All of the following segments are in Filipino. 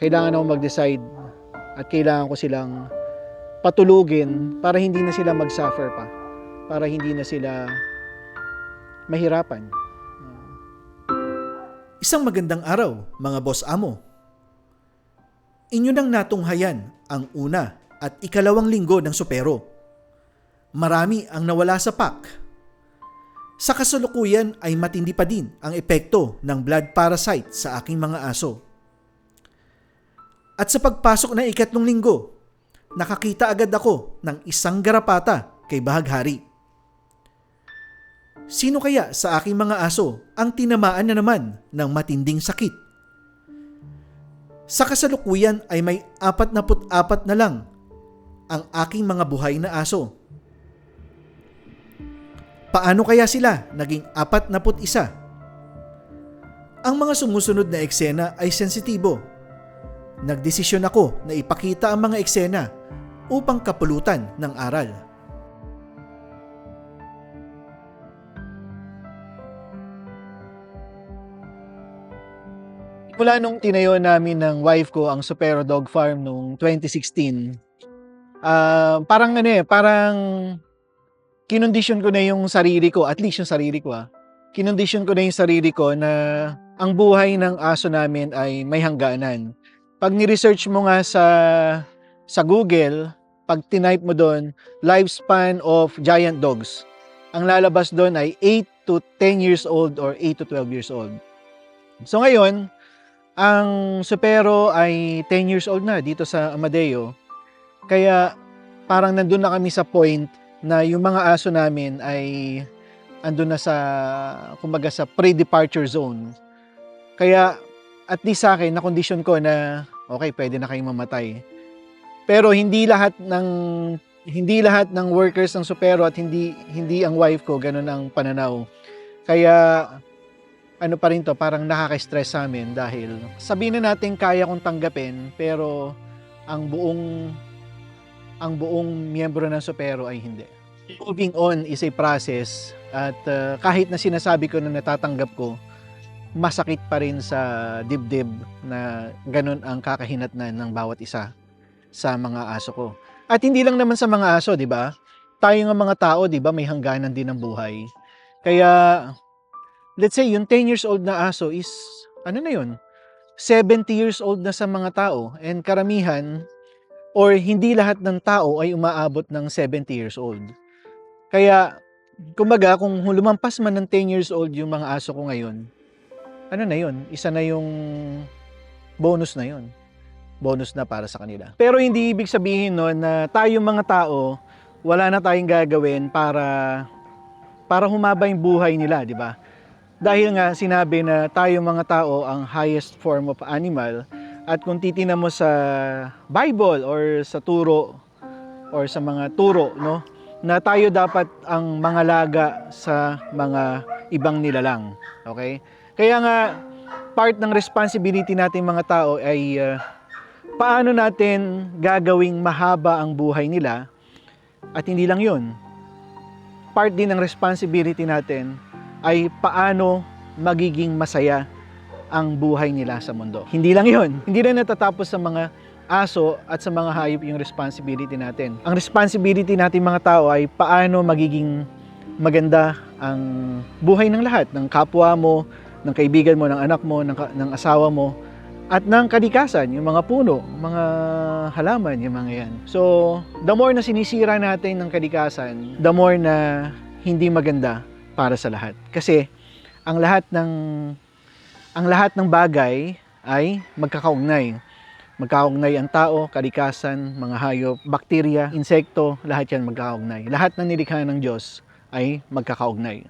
kailangan ako mag-decide at kailangan ko silang patulugin para hindi na sila mag-suffer pa, para hindi na sila mahirapan. Isang magandang araw, mga boss amo. Inyo nang natunghayan ang una at ikalawang linggo ng Supero. Marami ang nawala sa PAK. Sa kasalukuyan ay matindi pa din ang epekto ng blood parasite sa aking mga aso. At sa pagpasok ng ikatlong linggo, nakakita agad ako ng isang garapata kay Bahaghari. Sino kaya sa aking mga aso ang tinamaan na naman ng matinding sakit? Sa kasalukuyan ay may 44 na lang ang aking mga buhay na aso. Paano kaya sila naging 41? Ang mga sumusunod na eksena ay sensitibo. Nagdesisyon ako na ipakita ang mga eksena upang kapulutan ng aral. Mula nung tinayo namin ng wife ko ang Supero Dog Farm noong 2016, parang kinondisyon ko na yung sarili ko, at least yung sarili ko kinondisyon ko na yung sarili ko na ang buhay ng aso namin ay may hangganan. Pag ni-research mo nga sa Google, pag tinype mo doon, lifespan of giant dogs, ang lalabas doon ay 8 to 10 years old or 8 to 12 years old. So ngayon, ang Supero ay 10 years old na dito sa Amadeo. Kaya parang nandun na kami sa point na yung mga aso namin ay andun na kumbaga sa pre-departure zone. Kaya at least sa akin, na-condition ko na okay, pwede na kayong mamatay. Pero hindi lahat ng workers ng Supero at hindi ang wife ko ganun ang pananaw. Kaya ano pa rin to, parang nakaka-stress sa amin dahil sabihin na natin kaya kong tanggapin, pero ang buong miyembro ng Supero ay hindi. Moving on is a process at kahit na sinasabi ko na natatanggap ko, masakit pa rin sa dibdib na ganun ang kakahinatnan ng bawat isa sa mga aso ko. At hindi lang naman sa mga aso, di ba? Tayo ng mga tao, di ba, may hangganan din ng buhay. Kaya let's say, yung 10 years old na aso is, 70 years old na sa mga tao. And karamihan, or hindi lahat ng tao ay umaabot ng 70 years old. Kaya, kumbaga, kung lumampas man ng 10 years old yung mga aso ko ngayon, isa na yung bonus na yun. Bonus na para sa kanila. Pero hindi ibig sabihin na tayong mga tao, wala na tayong gagawin para humaba yung buhay nila, di ba? Dahil nga sinabi na tayo mga tao ang highest form of animal, at kung titingnan mo sa Bible or sa turo or sa mga turo, no, na tayo dapat ang mangalaga sa mga ibang nilalang. Okay? Kaya nga part ng responsibility natin mga tao ay paano natin gagawing mahaba ang buhay nila, at hindi lang 'yun. Part din ng responsibility natin ay paano magiging masaya ang buhay nila sa mundo. Hindi lang yon. Hindi rin natatapos sa mga aso at sa mga hayop yung responsibility natin. Ang responsibility natin mga tao ay paano magiging maganda ang buhay ng lahat, ng kapwa mo, ng kaibigan mo, ng anak mo, ng asawa mo, at ng kalikasan, yung mga puno, mga halaman, yung mga yan. So, the more na sinisira natin ng kalikasan, the more na hindi maganda para sa lahat. Kasi ang lahat ng bagay ay magkakaugnay. Magkakaugnay ang tao, kalikasan, mga hayop, bakterya, insekto, lahat yan magkakaugnay. Lahat ng nilikha ng Diyos ay magkakaugnay.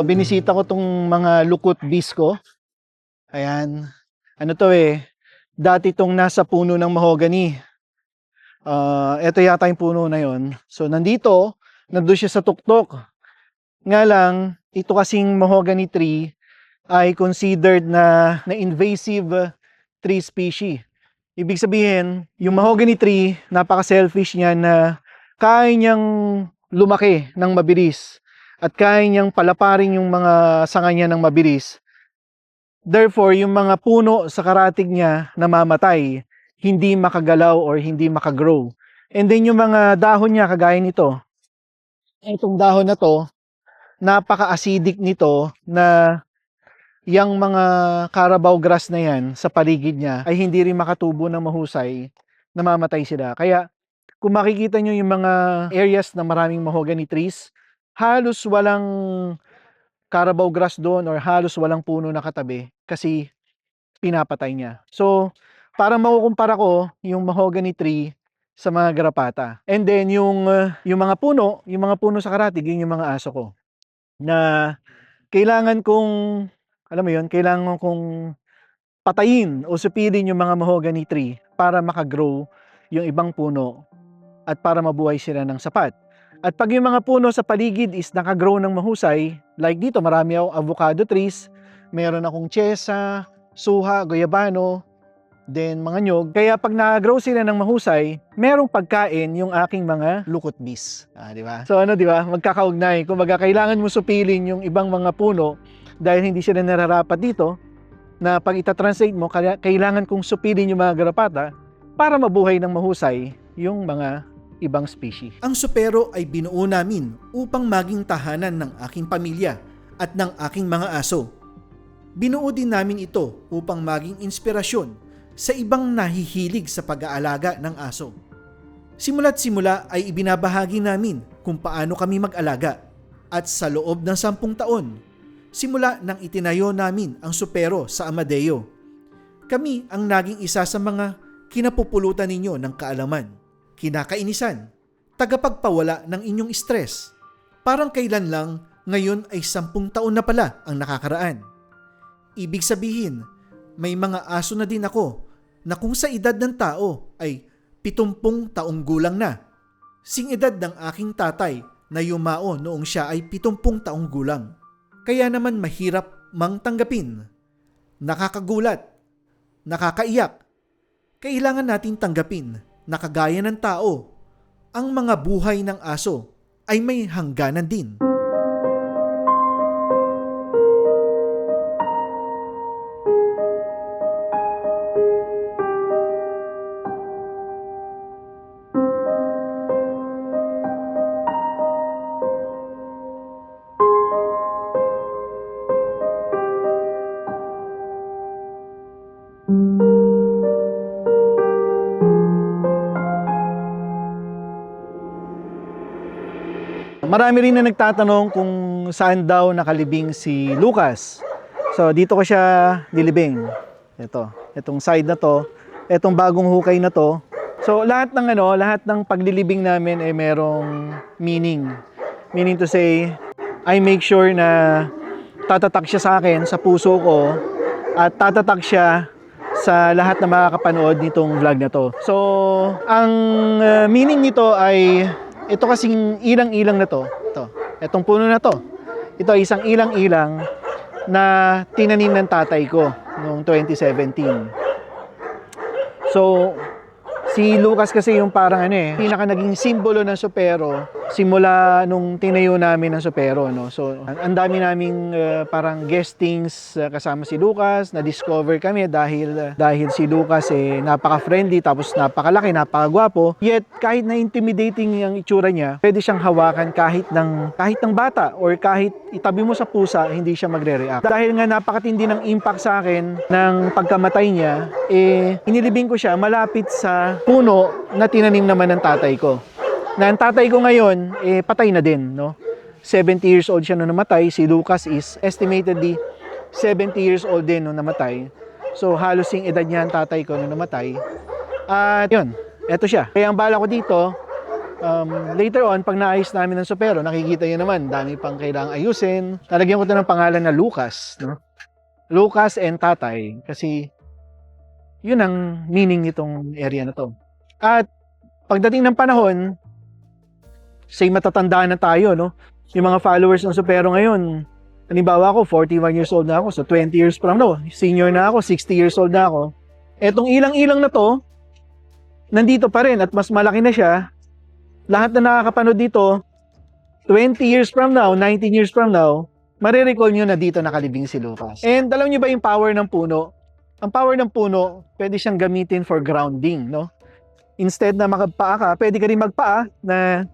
So, binisita ko tong mga lukot bisco. Ayan. Ano to eh, dati tong nasa puno ng mahogany. Ito yata yung puno na yon. So, nandun siya sa tuktok. Nga lang, ito kasing mahogany tree ay considered na invasive tree species. Ibig sabihin, yung mahogany tree, napaka-selfish niya na kaya niyang lumaki ng mabilis at kaya niyang palaparin yung mga sanga niya ng mabilis. Therefore, yung mga puno sa karatig niya namamatay, hindi makagalaw or hindi makagrow. And then yung mga dahon niya, kagaya nito, itong dahon na to, napaka-acidic nito na yung mga Carabao grass na yan sa paligid niya ay hindi rin makatubo ng mahusay, namamatay sila. Kaya kung makikita nyo yung mga areas na maraming mahogany trees, halos walang Carabao grass doon or halos walang puno na katabi kasi pinapatay niya. So, parang makukumpara ko yung mahogany tree sa mga garapata. And then yung mga puno sa karatig, yun yung mga aso ko. Na kailangan kong, alam mo yun, kailangan kong patayin o supilin yung mga mahogany tree para makagrow yung ibang puno at para mabuhay sila ng sapat. At pag yung mga puno sa paligid is nakagrow ng mahusay, like dito marami akong avocado trees, meron akong chesa, suha, goyabano, then mga nyog. Kaya pag nakagrow sila ng mahusay, merong pagkain yung aking mga lukot bees. Di ba? So di ba? Magkakaugnay. Kumbaga kailangan mo supilin yung ibang mga puno dahil hindi sila nararapat dito na pag itatranslate mo, kailangan kong supilin yung mga garapata para mabuhay ng mahusay yung mga ibang species. Ang supero ay binuo namin upang maging tahanan ng aking pamilya at ng aking mga aso. Binuo din namin ito upang maging inspirasyon sa ibang nahihilig sa pag-aalaga ng aso. Simula't simula ay ibinabahagi namin kung paano kami mag-alaga at sa loob ng 10 taon, simula nang itinayo namin ang supero sa Amadeo, kami ang naging isa sa mga kinapupulutan ninyo ng kaalaman, kinakainisan, tagapagpawala ng inyong stress. Parang kailan lang, ngayon ay 10 taon na pala ang nakakaraan. Ibig sabihin, may mga aso na din ako na kung sa edad ng tao ay 70 taong gulang na. Sing edad ng aking tatay na yumao noong siya ay 70 taong gulang. Kaya naman mahirap mang tanggapin. Nakakagulat, nakakaiyak. Kailangan natin tanggapin na kagaya ng tao, ang mga buhay ng aso ay may hangganan din. Marami rin na nagtatanong kung saan daw nakalibing si Lucas. So dito ko siya nilibing. Itong side na to, itong bagong hukay na to. So lahat ng paglilibing namin ay merong meaning. Meaning to say, I make sure na tatatak siya sa akin, sa puso ko, at tatatak siya sa lahat na makakapanood nitong vlog na to. So ang meaning nito ay ito kasing ilang-ilang na to. Itong puno na to. Ito ay isang ilang-ilang na tinanim ng tatay ko noong 2017. So, si Lucas kasi yung parang pinaka naging simbolo ng supero simula nung tinayo namin ng supero, no. So, ang dami naming parang guestings kasama si Lucas, na-discover kami dahil si Lucas napaka-friendly, tapos napakalaki, napakagwapo. Yet kahit na intimidating yung itsura niya, pwede siyang hawakan kahit ng bata or kahit itabi mo sa pusa, hindi siya magre-react. Dahil nga napakatindi ng impact sa akin ng pagkamatay niya, inilibing ko siya malapit sa puno na tinanim naman ng tatay ko. Na ang tatay ko ngayon, patay na din, no? 70 years old siya nung namatay. Si Lucas is estimatedly 70 years old din nung namatay. So, halos yung edad niya ang tatay ko nung namatay. At yun, eto siya. Kaya ang bala ko dito, Later on, pag naayos namin ng supero, nakikita niyo naman, dami pang kailangang ayusin. Talagyan ko 'to ng pangalan na Lucas, no? Lucas and Tatay, kasi yun ang meaning nitong area na 'to. At pagdating ng panahon, say matatanda na tayo, no? Yung mga followers ng supero ngayon, halimbawa ako, 41 years old na ako, so 20 years from now, senior na ako, 60 years old na ako. Etong ilang-ilang na 'to, nandito pa rin at mas malaki na siya. Lahat na nakakapanood dito, 20 years from now, 19 years from now, marirecall nyo na dito nakalibing si Lucas. And alam nyo ba yung power ng puno? Ang power ng puno, pwede siyang gamitin for grounding, no? Instead na makapaa ka, pwede ka rin magpaa na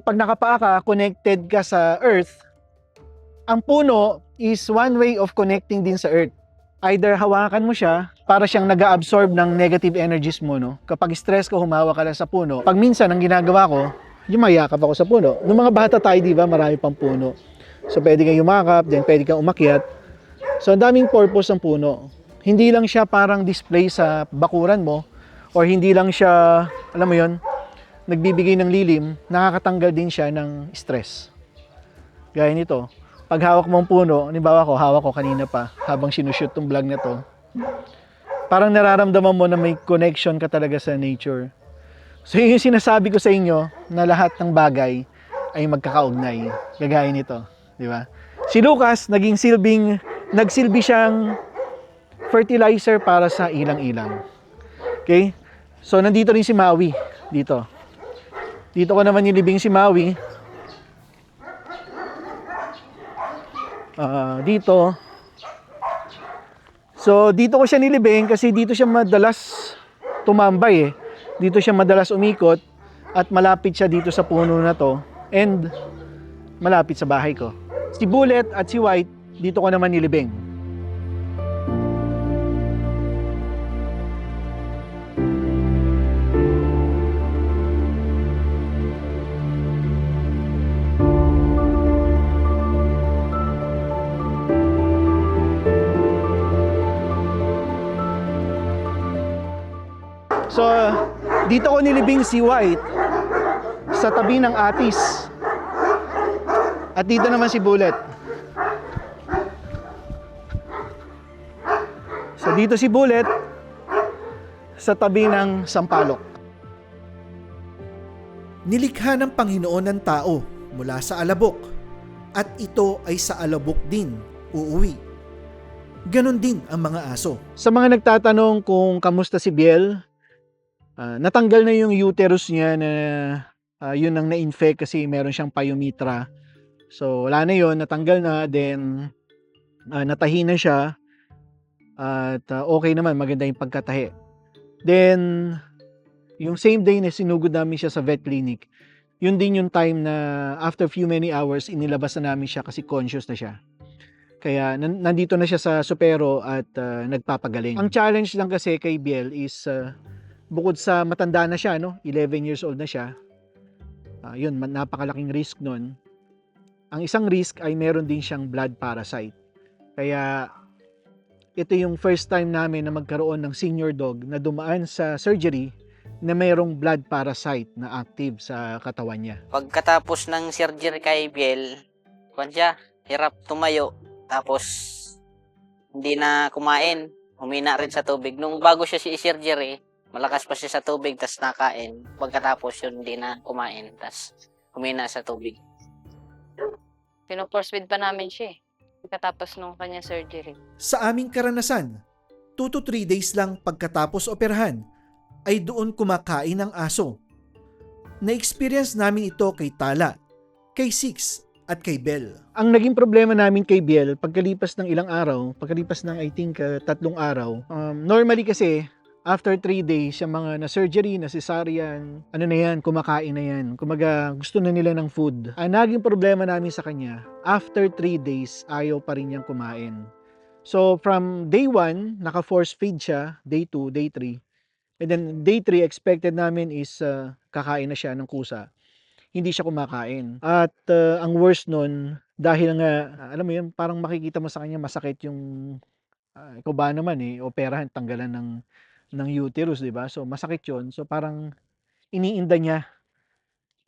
pag nakapaa ka, connected ka sa earth. Ang puno is one way of connecting din sa earth. Either hawakan mo siya para siyang nag-absorb ng negative energies mo, no? Kapag stress ka, humawa ka lang sa puno. Pag minsan, ang ginagawa ko, yumayakap ako sa puno. Nung mga bata tayo, di ba, marami pang puno. So, pwede kang yumakap, then pwede kang umakyat. So, ang daming purpose ng puno. Hindi lang siya parang display sa bakuran mo, or hindi lang siya, alam mo yon, nagbibigay ng lilim, nakakatanggal din siya ng stress. Gaya nito. Pag hawak mo ang puno, halimbawa ko, hawak ko kanina pa, habang sinushoot tong vlog na to, parang nararamdaman mo na may connection ka talaga sa nature. So yun yung sinasabi ko sa inyo, na lahat ng bagay ay magkakaugnay. Gagaya nito, di ba? Si Lucas, nagsilbi siyang fertilizer para sa ilang-ilang. Okay? So nandito rin si Maui, dito. Dito ko naman nilibing si Maui. Dito. So, dito ko siya nilibing kasi dito siya madalas tumambay eh. Dito siya madalas umikot at malapit siya dito sa puno na to and malapit sa bahay ko. Si Bullet at si White, dito ko naman nilibing. So, dito ko nilibing si White sa tabi ng Atis. At dito naman si Bullet. So, dito si Bullet sa tabi ng Sampalok. Nilikha ng Panginoon ng tao mula sa alabok at ito ay sa alabok din uuwi. Ganon din ang mga aso. Sa mga nagtatanong kung kamusta si Biel, natanggal na yung uterus niya na yun ang na-infect kasi meron siyang pyometra. So wala na yun, natanggal na, then natahi na siya at okay naman, maganda yung pagkatahi. Then yung same day na sinugod namin siya sa vet clinic, yun din yung time na after few many hours inilabas na namin siya kasi conscious na siya. Kaya nandito na siya sa supero at nagpapagaling. Ang challenge lang kasi kay Biel is bukod sa matanda na siya, no? 11 years old na siya. Yun, napakalaking risk nun. Ang isang risk ay meron din siyang blood parasite. Kaya ito yung first time namin na magkaroon ng senior dog na dumaan sa surgery na mayroong blood parasite na active sa katawan niya. Pagkatapos ng surgery kay Biel, hirap tumayo. Tapos hindi na kumain. Humina rin sa tubig. Nung bago siya si-surgery, malakas pa siya sa tubig, tas nakain. Pagkatapos yun, hindi na kumain, tas humina sa tubig. Pino-force feed pa namin siya pagkatapos nung kanya surgery. Sa aming karanasan, 2 to 3 days lang pagkatapos operahan, ay doon kumakain ang aso. Na-experience namin ito kay Tala, kay Six, at kay Bell. Ang naging problema namin kay Biel, pagkalipas ng ilang araw, pagkalipas ng I think 3 araw, normally kasi, after 3 days, yung mga na-surgery, na-cesarean, ano na yan, kumakain na yan. Kumaga, gusto na nila ng food. Ang naging problema namin sa kanya, after 3 days, ayaw pa rin niyang kumain. So, from day 1, naka-force feed siya, day 2, day 3. And then, day 3, expected namin is kakain na siya ng kusa. Hindi siya kumakain. At ang worst nun, dahil nga, alam mo yun, parang makikita mo sa kanya, masakit yung, ikaw ba naman operahan, tanggalan ng uterus, di ba? So, masakit yun. So, parang iniinda niya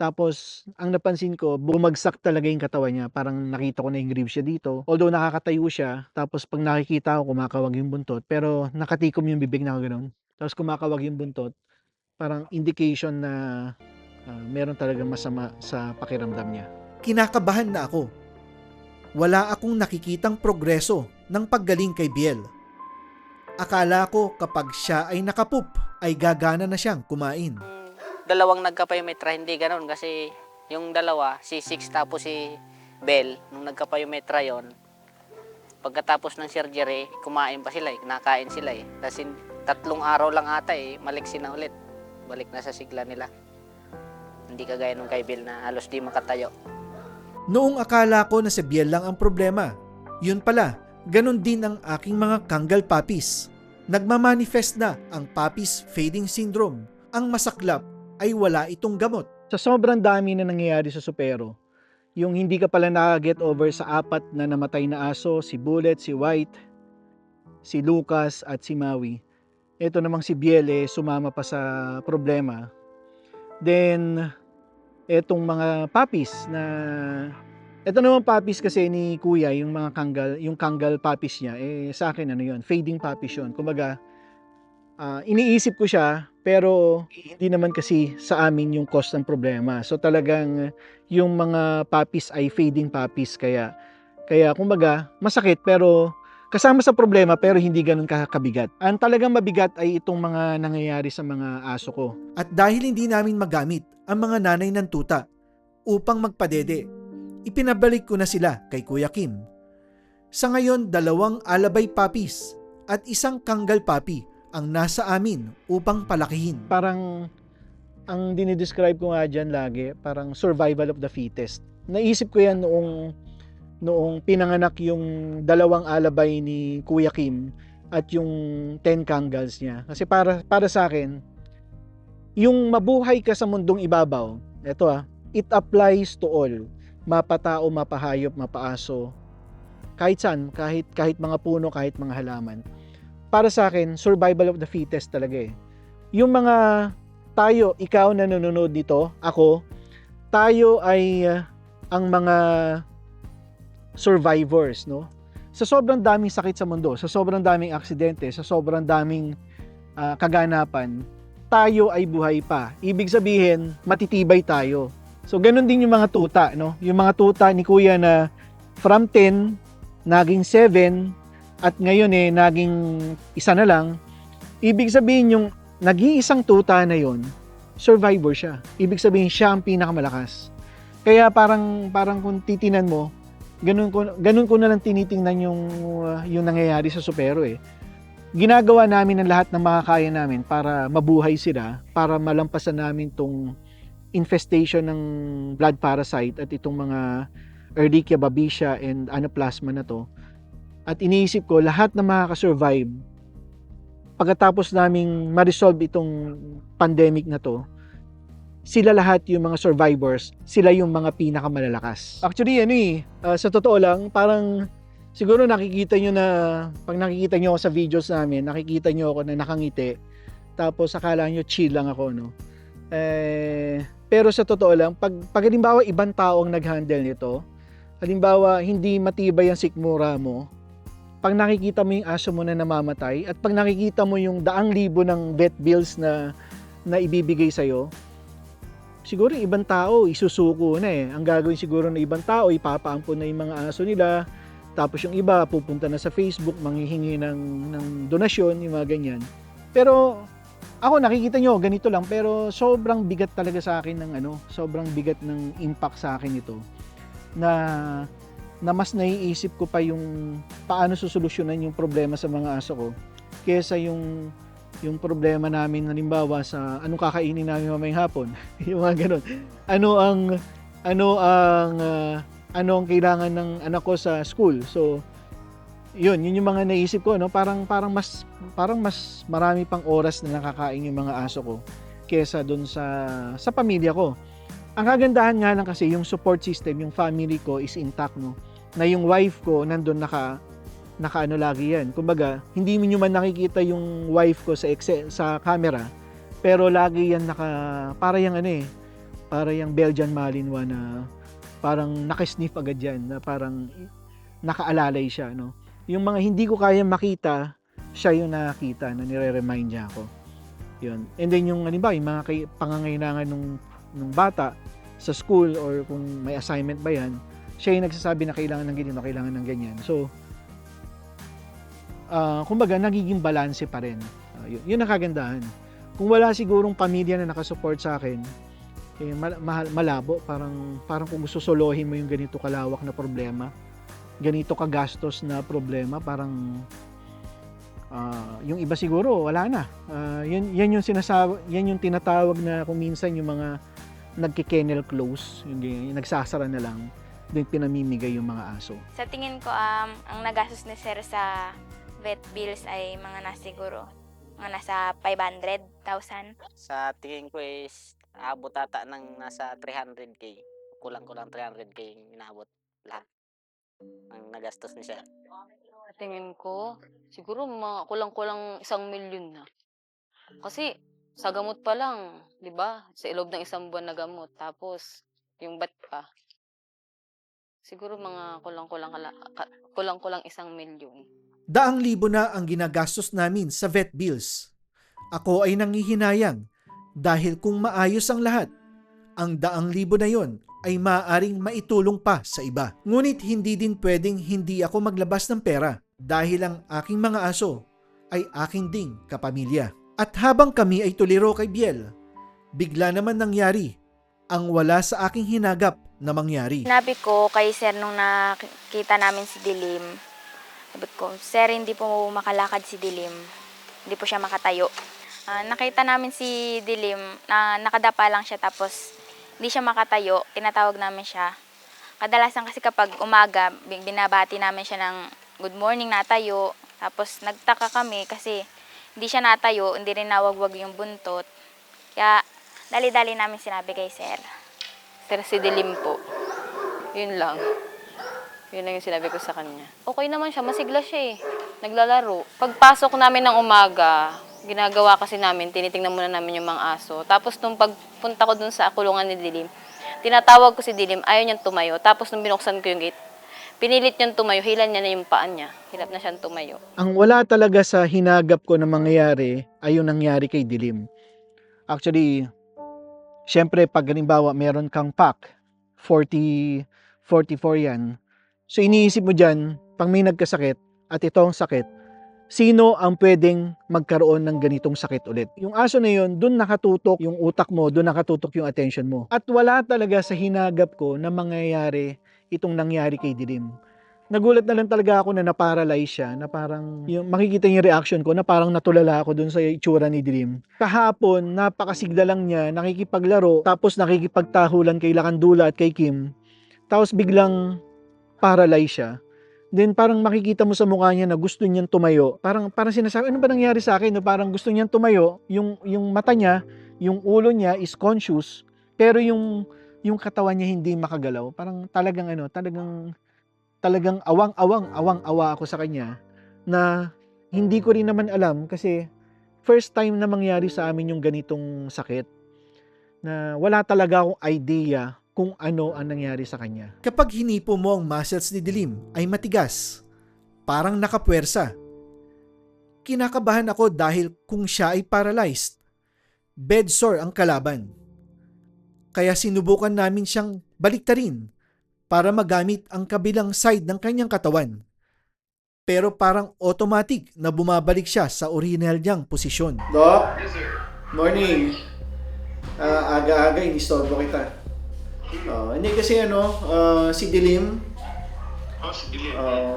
Tapos ang napansin ko, bumagsak talaga yung katawan niya. Parang nakita ko na yung ribs siya dito. Although nakakatayo siya, tapos pag nakikita ko, kumakawag yung buntot. Pero nakatikom yung bibig na gano'n. Tapos kumakawag yung buntot. Parang indication na meron talagang masama sa pakiramdam niya. Kinakabahan na ako. Wala akong nakikitang progreso ng paggaling kay Biel. Akala ko kapag siya ay nakapoop, ay gagana na siyang kumain. Dalawang nagkapayumetra, hindi ganun kasi yung dalawa, si Six tapos si Bell, nung nagkapayumetra yon, pagkatapos ng surgery, kumain pa sila kinakain sila Tapos 3 araw lang ata maliksi na ulit. Balik na sa sigla nila. Hindi kagaya nung kay Bell na halos di makatayo. Noong akala ko na si Biel lang ang problema, yun pala, ganun din ang aking mga Kangal puppies. Nagmamanifest na ang puppies fading syndrome. Ang masaklap ay wala itong gamot. Sa sobrang dami na nangyayari sa Supero, yung hindi ka pala nakaget over sa 4 na namatay na aso, si Bullet, si White, si Lucas at si Maui. Ito namang si Biel sumama pa sa problema. Then, etong mga puppies na... Ito naman puppies kasi ni Kuya, yung mga Kangal puppies niya, sa akin fading puppies yun. Kumbaga, iniisip ko siya, pero hindi naman kasi sa amin yung cause ng problema. So talagang yung mga puppies ay fading puppies, kaya kumbaga, masakit pero kasama sa problema pero hindi ganun kabigat. Ang talagang mabigat ay itong mga nangyayari sa mga aso ko. At dahil hindi namin magamit ang mga nanay ng tuta upang magpadede, ipinabalik ko na sila kay Kuya Kim. Sa ngayon, 2 alabay puppies at 1 Kangal puppy ang nasa amin upang palakihin. Parang ang dinidescribe ko nga dyan lagi, parang survival of the fittest. Naisip ko yan noong pinanganak yung 2 alabay ni Kuya Kim at yung 10 Kangals niya. Kasi para sa akin, yung mabuhay ka sa mundong ibabaw, it applies to all. Mapatao, mapahayop, mapaaso, kahit saan, kahit mga puno, kahit mga halaman. Para sa akin, survival of the fittest talaga Yung mga tayo, ikaw na nanonood dito, ako, tayo ay ang mga survivors, no? Sa sobrang daming sakit sa mundo, sa sobrang daming aksidente, sa sobrang daming kaganapan, tayo ay buhay pa. Ibig sabihin, matitibay tayo. So, ganun din yung mga tuta, no? Yung mga tuta ni Kuya na from 10, naging 7, at ngayon naging 1 na lang. Ibig sabihin yung nag-iisang tuta na yon, survivor siya. Ibig sabihin siya ang pinakamalakas. Kaya parang kung titinan mo, ganun ko na lang tinitingnan yung nangyayari sa Supero Ginagawa namin ang lahat ng makakaya namin para mabuhay sila, para malampasan namin tong infestation ng blood parasite at itong mga Ehrlichia babesia and Anaplasma na to. At iniisip ko, lahat na makakasurvive, pagkatapos naming ma-resolve itong pandemic na to, sila lahat yung mga survivors, sila yung mga pinakamalalakas. Actually, sa totoo lang, parang siguro nakikita nyo na, pag nakikita nyo ako sa videos namin, nakikita nyo ako na nakangiti, tapos akala nyo chill lang ako, no? Pero sa totoo lang, pag halimbawa ibang tao ang nag-handle nito, halimbawa hindi matibay ang sikmura mo, pag nakikita mo yung aso mo na namamatay, at pag nakikita mo yung 100,000 ng vet bills na ibibigay sa'yo, siguro yung ibang tao isusuko na Ang gagawin siguro ng ibang tao, ipapaampon na yung mga aso nila, tapos yung iba pupunta na sa Facebook, manghihingi ng donasyon, yung mga ganyan. Pero ako nakikita nyo, ganito lang, pero sobrang bigat talaga sa akin sobrang bigat ng impact sa akin ito. Na mas naiisip ko pa yung paano susolusyonan yung problema sa mga aso ko kaysa yung problema namin halimbawa sa anong kakainin namin mamayang hapon. Yung mga ganun. Ano ang kailangan ng anak ko sa school. So yun yung mga naisip ko, parang mas marami pang oras na nakakain yung mga aso ko kaysa doon sa pamilya ko. Ang kagandahan nga lang kasi yung support system, yung family ko is intact, na yung wife ko nandun naka lagi yan. Kumbaga, hindi mo man nakikita yung wife ko sa camera, pero lagi yan para yung para yung Belgian Malinois na parang nakisniff agad yan, na parang nakaalalay siya, no? Yung mga hindi ko kaya makita, siya yung nakakita na nire-remind niya ako. Yun. And then yung halimbawa, yung mga pangangailangan nung bata sa school or kung may assignment ba yan, siya yung nagsasabi na kailangan ng ganyan o kailangan ng ganyan. So, kumbaga, nagiging balanse pa rin. Yun ang kagandahan. Kung wala sigurong pamilya na nakasupport sa akin, eh, malabo. Parang kung gusto solohin mo yung ganito kalawak na problema, ganito kagastos na problema, parang yung iba siguro wala na. Yan yung tinatawag na kung minsan yung mga nagki-kennel close, yung nagsasara na lang, doon pinamimigay yung mga aso. Sa tingin ko, ang nagastos ni Sir sa vet bills ay mga nasa 500,000. Sa tingin ko is aabot ata ng nasa 300k. Kulang-kulang 300k yung inaabot lahat ang nagastos ni Sir. Tingin ko, siguro mga kulang-kulang 1,000,000 na. Kasi sa gamot pa lang, 'di ba? Sa loob ng 1 buwan na gamot, tapos yung vet pa. Siguro mga kulang-kulang 1,000,000. Daang libo na ang ginagastos namin sa vet bills. Ako ay nangihinayang dahil kung maayos ang lahat, ang 2,000 na yon ay maaaring maitulong pa sa iba. Ngunit hindi din pwedeng hindi ako maglabas ng pera dahil ang aking mga aso ay aking ding kapamilya. At habang kami ay tuliro kay Biel, bigla naman nangyari ang wala sa aking hinagap na mangyari. Sinabi ko kay Sir nung nakita namin si Dilim, sabi ko, Sir, hindi po makalakad si Dilim. Hindi po siya makatayo. Nakita namin si Dilim na nakadapa lang siya tapos hindi siya makatayo. Tinatawag namin siya. Kadalasan kasi kapag umaga, binabati namin siya ng good morning, natayo. Tapos nagtaka kami kasi hindi siya natayo, hindi rin nawagwag yung buntot. Kaya dali-dali namin sinabi kay Sir. Sir, si Dilim po. Yun lang. Yun lang yung sinabi ko sa kanya. Okay naman siya, masigla siya eh. Naglalaro. Pagpasok namin ng umaga, ginagawa kasi namin, tinitingnan muna namin yung mga aso. Tapos nung pagpunta ko dun sa kulungan ni Dilim, tinatawag ko si Dilim, ayaw niyang tumayo. Tapos nung binuksan ko yung gate, pinilit niyang tumayo, hilan niya na yung paan niya. Hilap na siyang tumayo. Ang wala talaga sa hinagap ko na mangyayari ay yung nangyari kay Dilim. Actually, syempre pag halimbawa meron kang pack, 44 yan. So iniisip mo dyan, pag may nagkasakit at ito ang sakit, sino ang pwedeng magkaroon ng ganitong sakit ulit? Yung aso na yun, dun nakatutok yung utak mo, dun nakatutok yung attention mo. At wala talaga sa hinagap ko na mangyayari itong nangyari kay Dilim. Nagulat na lang talaga ako na na-paralyze siya, na parang makikita yung reaction ko na parang natulala ako dun sa itsura ni Dilim. Kahapon, napakasigla lang niya, nakikipaglaro, tapos nakikipagtahulan kay Lakandula at kay Kim. Tapos biglang paralyze siya. Then parang makikita mo sa mukha niya na gusto niyang tumayo. Parang sinasabi, ano ba nangyari sa akin? No? Parang gusto niyang tumayo, yung mata niya, yung ulo niya is conscious, pero yung katawan niya hindi makagalaw. Parang talagang awang-awa ako sa kanya na hindi ko rin naman alam kasi first time na mangyari sa amin yung ganitong sakit na wala talaga akong idea kung ano ang nangyari sa kanya. Kapag hinipo mo ang muscles ni Dilim ay matigas, parang nakapuwersa. Kinakabahan ako dahil kung siya ay paralyzed, bed sore ang kalaban. Kaya sinubukan namin siyang baliktarin para magamit ang kabilang side ng kanyang katawan. Pero parang automatic na bumabalik siya sa original niyang posisyon. Doc? Yes, sir. Morning. Aga-aga, inistorbo kita. Hindi kasi si Dilim,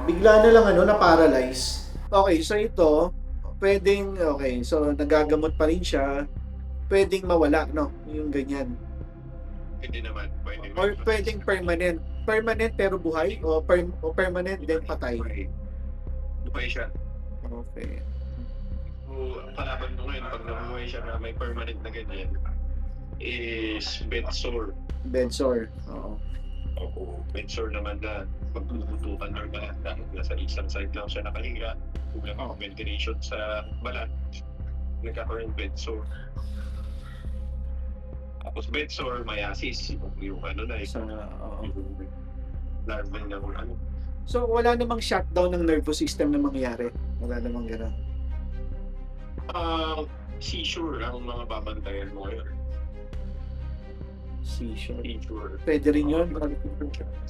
bigla na lang na-paralyze. Okay, so ito, so nagagamot pa rin siya, pwedeng mawala, no? Yung ganyan. Hindi naman. Or pwedeng permanent. Permanent pero buhay? O permanent then patay? Buhay siya. Okay. So, ang kalaban mo ngayon, pag nabuhay siya na may permanent na ganyan, is bed sore. Bed sore. Oo. O bed sore naman na magbubutukan ng balat dahil nasa isang side lang siya nakahinga. Kulang ang ventilation sa balat. Nagkakaroon bed sore. Tapos bed sore, myasis, yung ano na, Sa, oo. yung larva ng ano. So, wala namang shutdown ng nervous system na mangyari. Wala namang gano'n. Seizure ang mga babantayan mo ngayon. Seizure. Seizure. Pwede rin yun.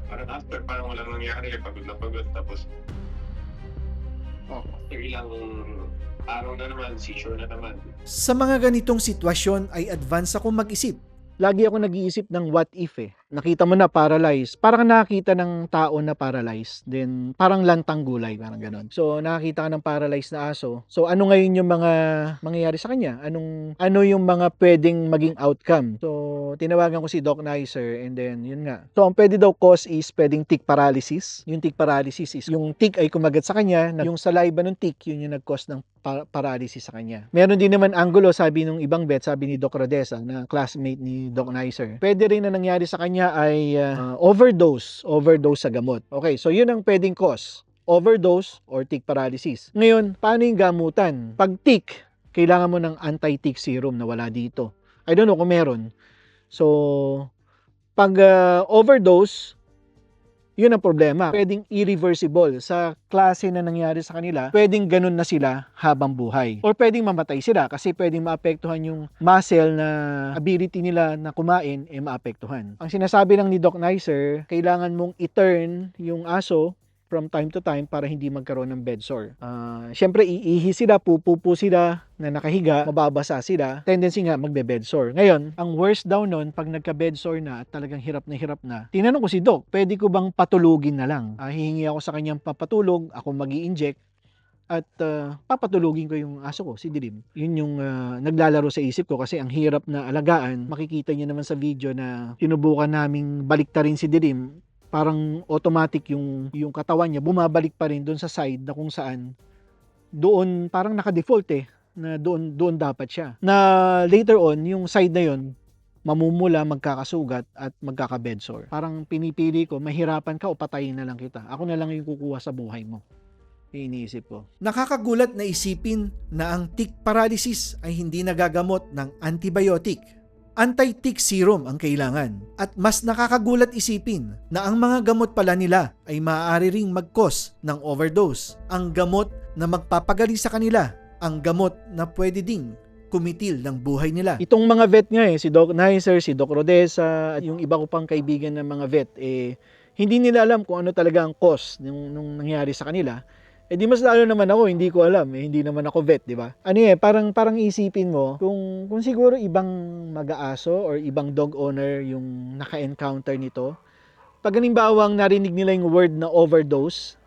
Parang after, parang walang nangyari, pagod na pagod, tapos after ilang araw na naman, seizure na naman. Sa mga ganitong sitwasyon ay advance ako mag-isip. Lagi ako nag-iisip ng what if eh. Nakita mo na paralyzed. Parang nakakita ng tao na paralyzed. Then parang lantang gulay, parang ganon. So nakakita ka ng paralyzed na aso. So ano ngayon yung mga mangyayari sa kanya? Ano yung mga pwedeng maging outcome? So tinawagan ko si Doc Nicer and then yun nga. So ang pwede daw cause is pwedeng tick paralysis. Yung tick paralysis is yung tick ay kumagat sa kanya. Yung saliva ng tick, yun yung nag-cause ng paralysis sa kanya. Meron din naman angulo, sabi nung ibang vet, sabi ni Doc Rodesa na classmate ni Doc Nicer. Pwede rin na nangyari sa kanya ay overdose sa gamot. Okay, so yun ang pwedeng cause. Overdose or tick paralysis. Ngayon, paano yung gamutan? Pag tick, kailangan mo ng anti-tick serum na wala dito. I don't know kung meron. So, pag overdose, yun ang problema. Pwedeng irreversible. Sa klase na nangyari sa kanila, pwedeng ganun na sila habang buhay. Or pwedeng mamatay sila kasi pwedeng maapektuhan yung muscle na ability nila na kumain, maapektuhan. Ang sinasabi lang ni Doc Nicer, kailangan mong i-turn yung aso from time to time para hindi magkaroon ng bed sore. Siyempre, iihi sila, pupupo sila na nakahiga, mababasa sila, tendency nga magbe-bed sore. Ngayon, ang worst daw nun, pag nagka-bed sore na at talagang hirap na, tinanong ko si Doc, pwede ko bang patulugin na lang? Hihingi ako sa kanyang papatulog, ako mag-i-inject, at papatulugin ko yung aso ko, si Dilim. Yun yung naglalaro sa isip ko kasi ang hirap na alagaan. Makikita niyo naman sa video na sinubukan naming baliktarin si Dilim. Parang automatic yung katawan niya, bumabalik pa rin doon sa side na kung saan doon parang naka-default na doon dapat siya. Na later on, yung side na yon mamumula, magkakasugat at magkaka-bed sore. Parang pinipili ko, mahirapan ka o patayin na lang kita. Ako na lang yung kukuha sa buhay mo. Iniisip ko. Nakakagulat na isipin na ang tick paralysis ay hindi nagagamot ng antibiotic. Anti-tick serum ang kailangan. At mas nakakagulat isipin na ang mga gamot pala nila ay maaari ring mag-cause ng overdose. Ang gamot na magpapagali sa kanila, ang gamot na pwede ding kumitil ng buhay nila. Itong mga vet nga si Doc Nicer, si Doc Rodesa, at yung iba ko pang kaibigan ng mga vet, hindi nila alam kung ano talaga ang cause nung nangyari sa kanila. Di mas lalo naman ako, hindi ko alam. Hindi naman ako vet, di ba? Parang isipin mo, kung siguro ibang mag-aaso or ibang dog owner yung naka-encounter nito, pag halimbawang narinig nila yung word na overdose,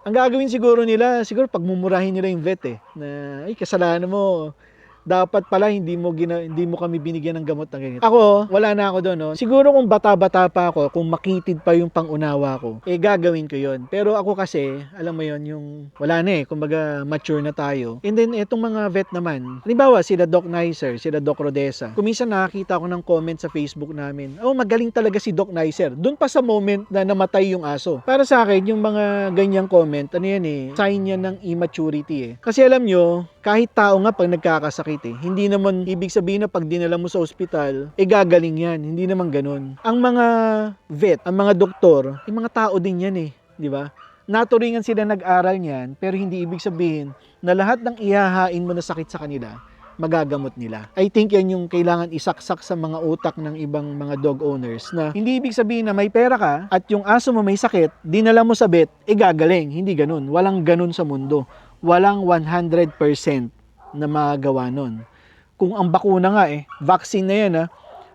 ang gagawin siguro nila, pagmumurahin nila yung vet na, ay, kasalanan mo, dapat pala hindi mo kami binigyan ng gamot na ganito. Ako, wala na ako doon. No? Siguro kung bata-bata pa ako, kung makitid pa yung pangunawa ko, gagawin ko yon. Pero ako kasi, alam mo yon yung wala na kumbaga mature na tayo. And then, etong mga vet naman, halimbawa, sila Doc Nicer, sila Doc Rodesa. Kung minsan nakakita ako ng comment sa Facebook namin, magaling talaga si Doc Nicer. Doon pa sa moment na namatay yung aso. Para sa akin, yung mga ganyang comment, sign yan ng immaturity Kasi alam nyo, kahit tao nga pag nagkakasakit hindi naman ibig sabihin na pag dinala mo sa ospital, gagaling yan. Hindi naman ganun. Ang mga vet, ang mga doktor, mga tao din yan di ba? Naturingan sila nag-aral niyan, pero hindi ibig sabihin na lahat ng ihahain mo na sakit sa kanila, magagamot nila. I think yan yung kailangan isaksak sa mga utak ng ibang mga dog owners na hindi ibig sabihin na may pera ka at yung aso mo may sakit, dinala mo sa vet, gagaling. Hindi ganun. Walang ganun sa mundo. Walang 100% na magagawa nun. Kung ang bakuna nga vaccine na yan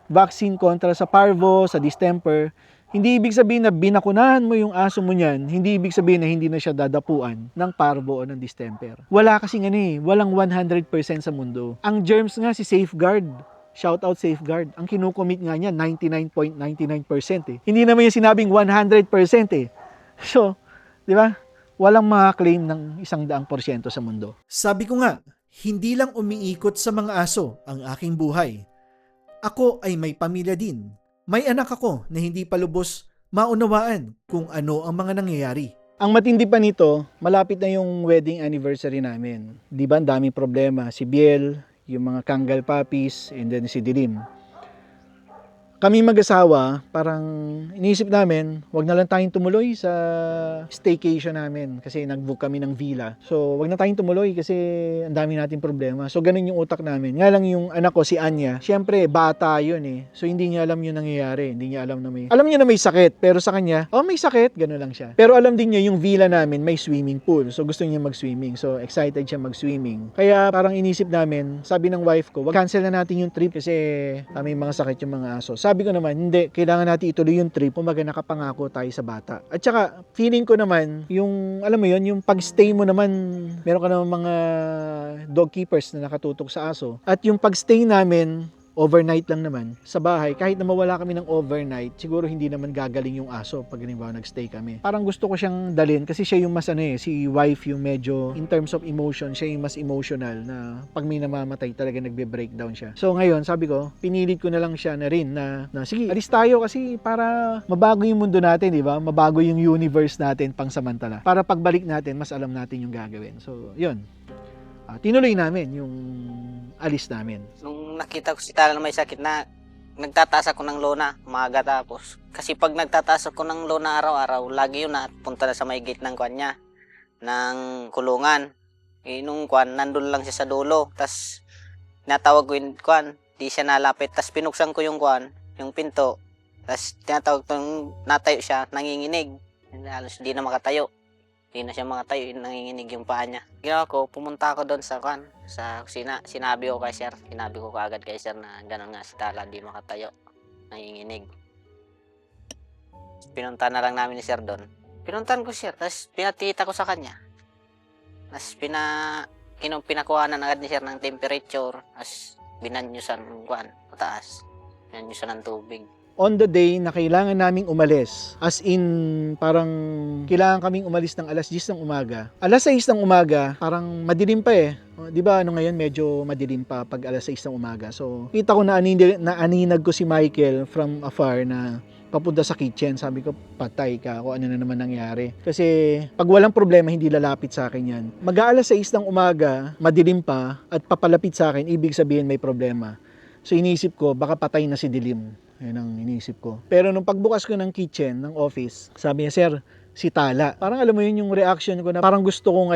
vaccine kontra sa parvo, sa distemper, hindi ibig sabihin na binakunahan mo yung aso mo niyan, hindi ibig sabihin na hindi na siya dadapuan ng parvo o ng distemper. Wala kasing walang 100% sa mundo. Ang germs nga si Safeguard, shout out Safeguard, ang kinukomit nga niya 99.99%. Hindi naman yung sinabing 100% So, di ba? Walang makaklaim ng 100% sa mundo. Sabi ko nga, hindi lang umiikot sa mga aso ang aking buhay. Ako ay may pamilya din. May anak ako na hindi pa lubos maunawaan kung ano ang mga nangyayari. Ang matindi pa nito, malapit na yung wedding anniversary namin. Di ba, ang daming problema. Si Biel, yung mga Kangal puppies, and then si Dilim. kami mag-asawa, parang iniisip namin, wag na lang tayong tumuloy sa staycation namin kasi nag-book kami ng villa. So, wag na tayong tumuloy kasi ang dami nating problema. So, ganun yung utak namin. Nga lang yung anak ko, si Anya, syempre, bata yun eh. So, hindi niya alam yung nangyayari. Hindi niya alam na alam niya na may sakit, pero sa kanya, may sakit, ganun lang siya. Pero alam din niya yung villa namin may swimming pool. So, gusto niya mag-swimming. So, excited siya mag-swimming. Kaya, parang inisip namin, sabi ng wife ko, wag cancel na natin yung trip kasi may mga sakit yung mga aso. Sabi ko naman, hindi, kailangan natin ituloy yung trip kung nakapangako tayo sa bata. At saka, feeling ko naman, yung, alam mo yun, yung pag-stay mo naman, meron ka naman mga dog keepers na nakatutok sa aso. At yung pag-stay namin, overnight lang naman sa bahay, kahit na mawala kami ng overnight, siguro hindi naman gagaling yung aso pag halimbawa nagstay kami. Parang gusto ko siyang dalhin kasi siya yung mas si wife yung medyo in terms of emotion, siya yung mas emotional na pag may namamatay talaga nagbe-breakdown siya. So ngayon, sabi ko, pinilit ko na lang siya na rin na sige, alis tayo kasi para mabago yung mundo natin, di ba? Mabago yung universe natin pangsamantala. Para pagbalik natin, mas alam natin yung gagawin. So, yun. Tinuloy namin yung alis namin. Nung nakita ko si Tala na may sakit na, nagtataas ako ng lona, umaga tapos. Kasi pag nagtataas ako ng lona araw-araw, lagi yun na punta na sa may gate ng kwan niya, ng kulungan. Nung kwan, nandun lang siya sa dulo. Tapos, natawag ko yung kwan, di siya nalapit. Tapos, pinuksan ko yung kwan, yung pinto. Tapos, tinatawag ko yung natayo siya, nanginginig. Halos di na makatayo. Hindi na siya makatayo, nanginginig yung paa niya. Ginawa ko, pumunta ako doon sa kusina. Sinabi ko kay sir, sinabi ko kaagad kay sir na gano'n nga si Tala, di makatayo, nanginginig. Pinunta na lang namin ni sir doon. Pinuntan ko sir, tapos pinatita ko sa kanya. Tapos pinakuhanan agad ni sir ng temperature, tapos binanyusan ng kuwan, mataas. Binanyusan ng tubig. On the day na kailangan naming umalis, as in parang kailangan kaming umalis ng alas 10 ng umaga. Alas 6 ng umaga, parang madilim pa eh. Di ba ngayon medyo madilim pa pag alas 6 ng umaga. So, kita ko na aninag ko si Michael from afar na papunta sa kitchen. Sabi ko, patay ka, kung ano na naman nangyari. Kasi pag walang problema, hindi lalapit sa akin yan. Mag-aalas 6 ng umaga, madilim pa, at papalapit sa akin, ibig sabihin may problema. So, iniisip ko, baka patay na si Dilim. Yun ang iniisip ko. Pero nung pagbukas ko ng kitchen, ng office, sabi niya, sir, si Tala. Parang alam mo yun yung reaction ko na parang gusto kong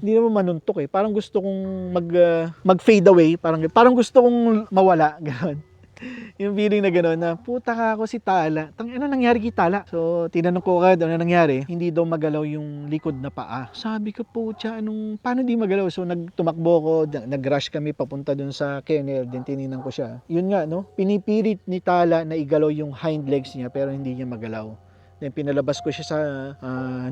hindi naman manuntok eh. Parang gusto kong mag-fade away. Parang gusto kong mawala. Ganon. Yung feeling na gano'n na, puta ka ako si Tala. Ano nangyari kay Tala? So, tinanong ko agad, ano nangyari? Hindi daw magalaw yung likod na paa. Sabi ko, pucha, paano di magalaw? So, tumakbo ko, nag-rush kami papunta dun sa kennel, din tininan ko siya. Yun nga, no? Pinipilit ni Tala na igalaw yung hind legs niya, pero hindi niya magalaw. Then, pinalabas ko siya sa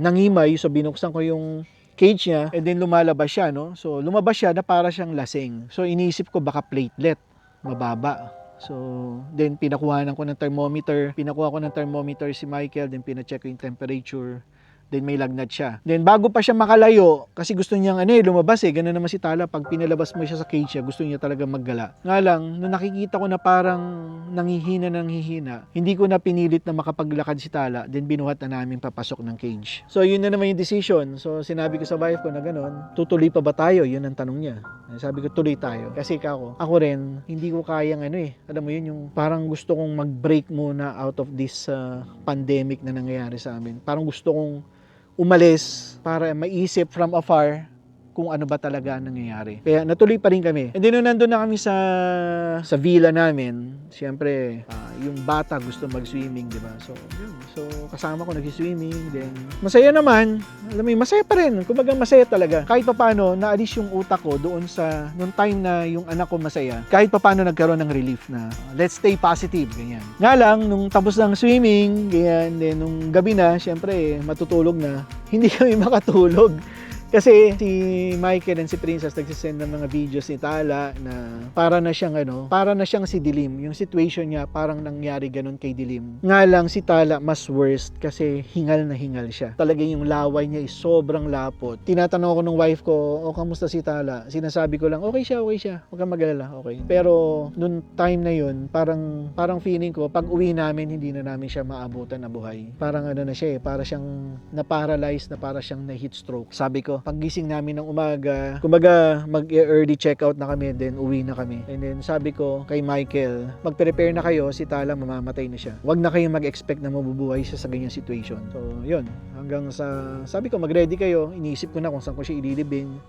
nangimay, so binuksan ko yung cage niya, and then lumalabas siya, no? So, lumabas siya na para siyang lasing. So, iniisip ko baka platelet, mababa. So, then pinakuha ko ng thermometer si Michael, then pina-check ko yung temperature, then may lagnat siya. Then bago pa siya makalayo, kasi gusto niyang lumabas gano'n naman si Tala, pag pinalabas mo siya sa cage niya, gusto niya talaga maggala. Nga lang, nung nakikita ko na parang nanghihina, hindi ko na pinilit na makapaglakad si Tala, then binuhat na namin papasok ng cage. So, yun na naman yung decision. So, sinabi ko sa wife ko na gano'n, tutuloy pa ba tayo? Yun ang tanong niya. Sabi ko, tuloy tayo. Kasi ako rin, hindi ko kayang alam mo yun, yung parang gusto kong mag-break muna out of this pandemic na nangyayari sa amin. Parang gusto kong umalis para maisip from afar kung ano ba talaga nangyayari. Kaya natuloy pa rin kami. And then nung nandun na kami sa villa namin, siyempre, yung bata gusto mag-swimming, di ba? So, yun. So, kasama ko nag-swimming. Then, masaya naman. Alam mo, masaya pa rin. Kumbaga, masaya talaga. Kahit papaano, naalis yung utak ko doon nung time na yung anak ko masaya. Kahit papaano nagkaroon ng relief na, let's stay positive, ganyan. Nga lang, nung tapos ng swimming, ganyan, then nung gabi na, siyempre, matutulog na, hindi kami makatulog. Kasi si Michael and si Princess nagsisend ng mga videos ni Tala na para na siyang si Dilim. Yung situation niya parang nangyari ganun kay Dilim. Nga lang si Tala mas worst kasi hingal na hingal siya. Talaga yung laway niya is sobrang lapot. Tinatanong ko ng wife ko, kamusta si Tala? Sinasabi ko lang, okay siya. Huwag kang mag-alala, okay. Pero nung time na yun, parang feeling ko, pag uwi namin, hindi na namin siya maabutan na buhay. Parang na siya para siyang na-paralyze, na para siyang na-heat stroke. Sabi ko, tayo. Paggising namin ng umaga, kumbaga mag-early checkout na kami, then uwi na kami. And then sabi ko kay Michael, mag-prepare na kayo, si Tala mamamatay na siya. Huwag na kayong mag-expect na mabubuhay siya sa ganyang situation. So, yun. Hanggang sa, sabi ko, mag-ready kayo. Iniisip ko na kung saan ko siya ililibing,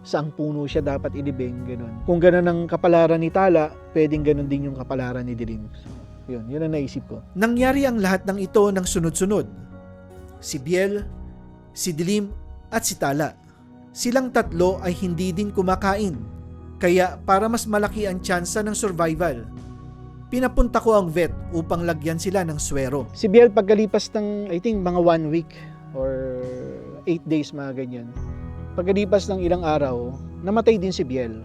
saang puno siya dapat ilibing, ganun. Kung ganun ang kapalaran ni Tala, pwedeng ganun din yung kapalaran ni Dilim. So, yun ang naisip ko. Nangyari ang lahat ng ito ng sunod-sunod. Si Biel, si Dilim at si Tala. Silang tatlo ay hindi din kumakain. Kaya para mas malaki ang tsansa ng survival, pinapunta ko ang vet upang lagyan sila ng swero. Si Biel pagkalipas ng, I think, mga 1 week or 8 days, mga ganyan. Pagkalipas ng ilang araw, namatay din si Biel.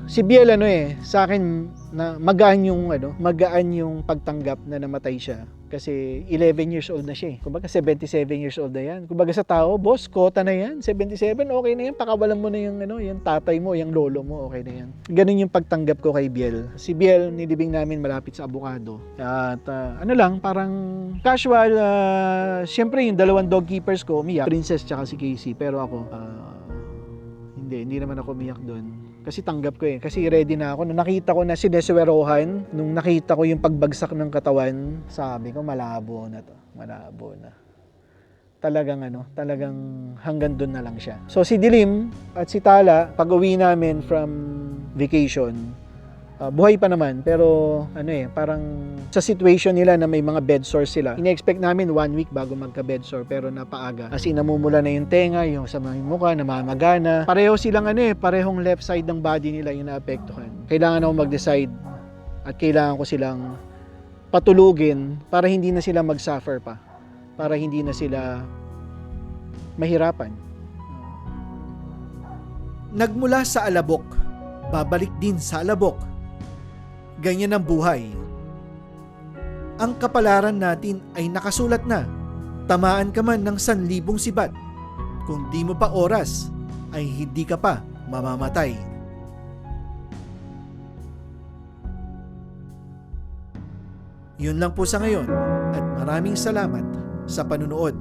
Si Biel sa akin na magaan yung pagtanggap na namatay siya. Kasi 11 years old na siya. Kumbaga 77 years old na yan. Kumbaga sa tao, boss, kota na yan. 77, okay na yan. Pakawalan mo na yung tatay mo, yung lolo mo, okay na yan. Ganun yung pagtanggap ko kay Biel. Si Biel, nilibing namin malapit sa abukado. At parang casual. Siyempre yung dalawang dog keepers ko, umiyak. Princess tsaka si Casey. Pero ako, hindi naman ako umiyak doon. Kasi tanggap ko Kasi ready na ako. Nung nakita ko na sineswerohan, nung nakita ko yung pagbagsak ng katawan, sabi ko, malabo na to. Malabo na. Talagang hanggang doon na lang siya. So si Dilim at si Tala, pag uwi namin from vacation, buhay pa naman, pero parang sa situation nila na may mga bed sores sila. Ine-expect namin 1 week bago magka-bed sore, pero napaaga. As in, namumula na yung tenga, yung sa mga mukha, namamagana. Pareho silang parehong left side ng body nila yung naapektuhan. Kailangan ako mag-decide at kailangan ko silang patulugin para hindi na sila mag-suffer pa. Para hindi na sila mahirapan. Nagmula sa alabok, babalik din sa alabok. Ganyan ang buhay. Ang kapalaran natin ay nakasulat na. Tamaan ka man ng 1,000 sibat. Kung di mo pa oras, ay hindi ka pa mamamatay. Yun lang po sa ngayon at maraming salamat sa panunood.